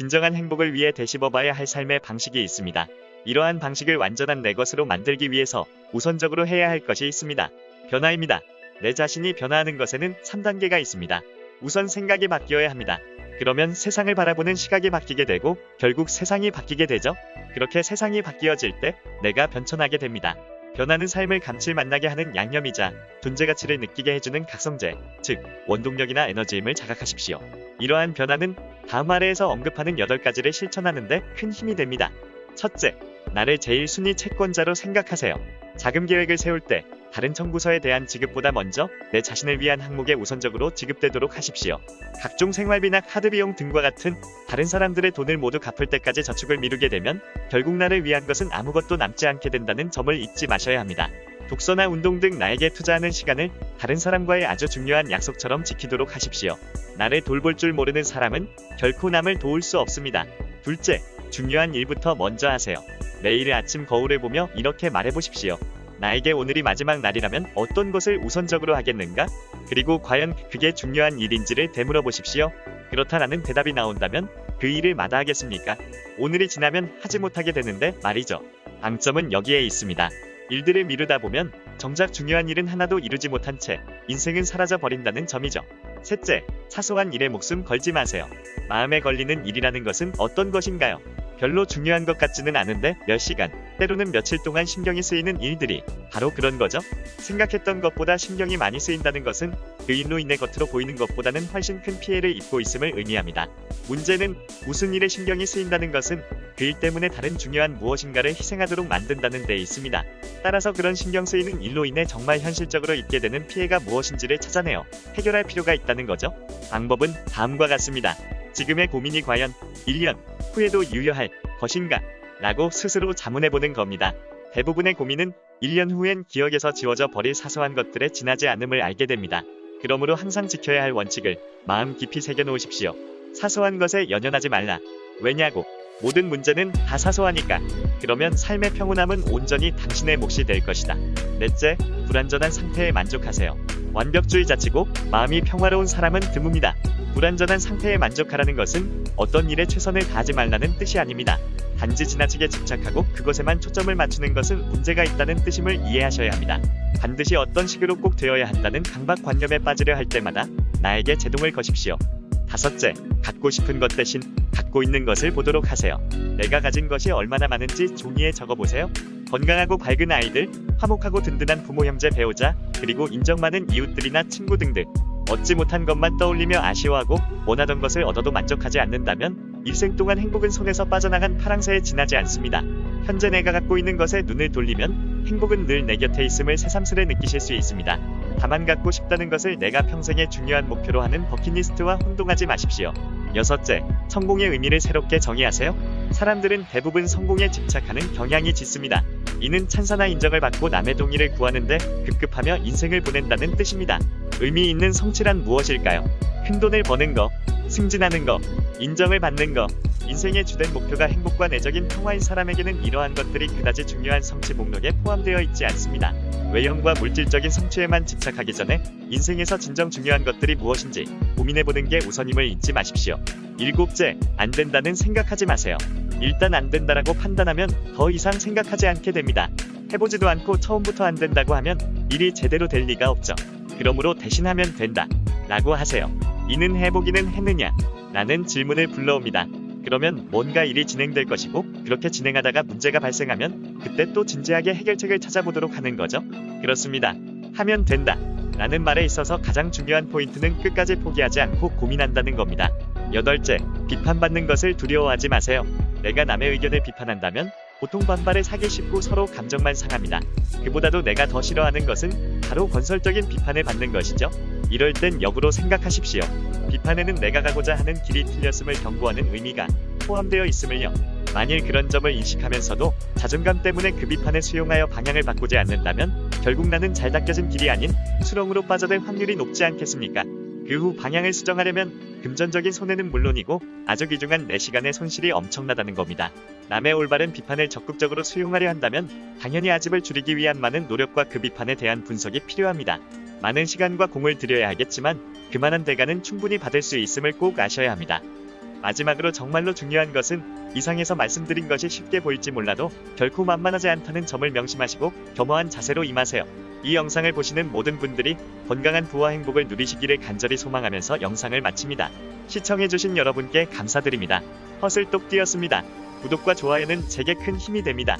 진정한 행복을 위해 되씹어봐야 할 삶의 방식이 있습니다. 이러한 방식을 완전한 내 것으로 만들기 위해서 우선적으로 해야 할 것이 있습니다. 변화입니다. 내 자신이 변화하는 것에는 3단계가 있습니다. 우선 생각이 바뀌어야 합니다. 그러면 세상을 바라보는 시각이 바뀌게 되고 결국 세상이 바뀌게 되죠. 그렇게 세상이 바뀌어질 때 내가 변천하게 됩니다. 변화는 삶을 감칠맛나게 하는 양념이자 존재 가치를 느끼게 해주는 각성제, 즉 원동력이나 에너지임을 자각하십시오. 이러한 변화는 다음 아래에서 언급하는 8가지를 실천하는 데 큰 힘이 됩니다. 첫째, 나를 제일 순위 채권자로 생각하세요. 자금 계획을 세울 때 다른 청구서에 대한 지급보다 먼저 내 자신을 위한 항목에 우선적으로 지급되도록 하십시오. 각종 생활비나 카드 비용 등과 같은 다른 사람들의 돈을 모두 갚을 때까지 저축을 미루게 되면 결국 나를 위한 것은 아무것도 남지 않게 된다는 점을 잊지 마셔야 합니다. 독서나 운동 등 나에게 투자하는 시간을 다른 사람과의 아주 중요한 약속처럼 지키도록 하십시오. 나를 돌볼 줄 모르는 사람은 결코 남을 도울 수 없습니다. 둘째, 중요한 일부터 먼저 하세요. 매일 아침 거울을 보며 이렇게 말해보십시오. 나에게 오늘이 마지막 날이라면 어떤 것을 우선적으로 하겠는가? 그리고 과연 그게 중요한 일인지를 되물어 보십시오. 그렇다라는 대답이 나온다면 그 일을 마다하겠습니까? 오늘이 지나면 하지 못하게 되는데 말이죠. 방점은 여기에 있습니다. 일들을 미루다 보면 정작 중요한 일은 하나도 이루지 못한 채 인생은 사라져 버린다는 점이죠. 셋째, 사소한 일에 목숨 걸지 마세요. 마음에 걸리는 일이라는 것은 어떤 것인가요? 별로 중요한 것 같지는 않은데 몇 시간, 때로는 며칠 동안 신경이 쓰이는 일들이 바로 그런 거죠. 생각했던 것보다 신경이 많이 쓰인다는 것은 그 일로 인해 겉으로 보이는 것보다는 훨씬 큰 피해를 입고 있음을 의미합니다. 문제는 무슨 일에 신경이 쓰인다는 것은 그 일 때문에 다른 중요한 무엇인가를 희생하도록 만든다는 데 있습니다. 따라서 그런 신경 쓰이는 일로 인해 정말 현실적으로 입게 되는 피해가 무엇인지를 찾아내어 해결할 필요가 있다는 거죠. 방법은 다음과 같습니다. 지금의 고민이 과연 1년 후에도 유효할 것인가? 라고 스스로 자문해보는 겁니다. 대부분의 고민은 1년 후엔 기억에서 지워져 버릴 사소한 것들에 지나지 않음을 알게 됩니다. 그러므로 항상 지켜야 할 원칙을 마음 깊이 새겨놓으십시오. 사소한 것에 연연하지 말라. 왜냐고? 모든 문제는 다 사소하니까. 그러면 삶의 평온함은 온전히 당신의 몫이 될 것이다. 넷째, 불완전한 상태에 만족하세요. 완벽주의 자치고 마음이 평화로운 사람은 드뭅니다. 불완전한 상태에 만족하라는 것은 어떤 일에 최선을 다하지 말라는 뜻이 아닙니다. 단지 지나치게 집착하고 그것에만 초점을 맞추는 것은 문제가 있다는 뜻임을 이해하셔야 합니다. 반드시 어떤 식으로 꼭 되어야 한다는 강박관념에 빠지려 할 때마다 나에게 제동을 거십시오. 다섯째, 갖고 싶은 것 대신 갖고 있는 것을 보도록 하세요. 내가 가진 것이 얼마나 많은지 종이에 적어보세요. 건강하고 밝은 아이들, 화목하고 든든한 부모, 형제, 배우자, 그리고 인정 많은 이웃들이나 친구 등등. 얻지 못한 것만 떠올리며 아쉬워하고 원하던 것을 얻어도 만족하지 않는다면 일생 동안 행복은 손에서 빠져나간 파랑새에 지나지 않습니다. 현재 내가 갖고 있는 것에 눈을 돌리면 행복은 늘 내 곁에 있음을 새삼스레 느끼실 수 있습니다. 다만 갖고 싶다는 것을 내가 평생의 중요한 목표로 하는 버킷리스트와 혼동하지 마십시오. 여섯째, 성공의 의미를 새롭게 정의하세요. 사람들은 대부분 성공에 집착하는 경향이 짙습니다. 이는 찬사나 인정을 받고 남의 동의를 구하는데 급급하며 인생을 보낸다는 뜻입니다. 의미 있는 성취란 무엇일까요? 큰돈을 버는 거, 승진하는 거, 인정을 받는 거. 인생의 주된 목표가 행복과 내적인 평화인 사람에게는 이러한 것들이 그다지 중요한 성취 목록에 포함되어 있지 않습니다. 외형과 물질적인 성취에만 집착하기 전에 인생에서 진정 중요한 것들이 무엇인지 고민해보는 게 우선임을 잊지 마십시오. 일곱째, 안 된다는 생각하지 마세요. 일단 안 된다라고 판단하면 더 이상 생각하지 않게 됩니다. 해보지도 않고 처음부터 안 된다고 하면 일이 제대로 될 리가 없죠. 그러므로 대신 하면 된다 라고 하세요. 이는 해보기는 했느냐? 라는 질문을 불러옵니다. 그러면 뭔가 일이 진행될 것이고 그렇게 진행하다가 문제가 발생하면 그때 또 진지하게 해결책을 찾아보도록 하는 거죠. 그렇습니다. 하면 된다 라는 말에 있어서 가장 중요한 포인트는 끝까지 포기하지 않고 고민한다는 겁니다. 여덟째, 비판받는 것을 두려워하지 마세요. 내가 남의 의견을 비판한다면 보통 반발을 사기 쉽고 서로 감정만 상합니다. 그보다도 내가 더 싫어하는 것은 바로 건설적인 비판을 받는 것이죠. 이럴 땐 역으로 생각하십시오. 비판에는 내가 가고자 하는 길이 틀렸음을 경고하는 의미가 포함되어 있음을요. 만일 그런 점을 인식하면서도 자존감 때문에 그 비판을 수용하여 방향을 바꾸지 않는다면 결국 나는 잘 닦여진 길이 아닌 수렁으로 빠져들 확률이 높지 않겠습니까? 그 후 방향을 수정하려면 금전적인 손해는 물론이고 아주 귀중한 내 시간의 손실이 엄청나다는 겁니다. 남의 올바른 비판을 적극적으로 수용하려 한다면 당연히 아집을 줄이기 위한 많은 노력과 그 비판에 대한 분석이 필요합니다. 많은 시간과 공을 들여야 하겠지만 그만한 대가는 충분히 받을 수 있음을 꼭 아셔야 합니다. 마지막으로 정말로 중요한 것은 이상에서 말씀드린 것이 쉽게 보일지 몰라도 결코 만만하지 않다는 점을 명심하시고 겸허한 자세로 임하세요. 이 영상을 보시는 모든 분들이 건강한 부와 행복을 누리시기를 간절히 소망하면서 영상을 마칩니다. 시청해주신 여러분께 감사드립니다. 헛슬똑띠였습니다. 구독과 좋아요는 제게 큰 힘이 됩니다.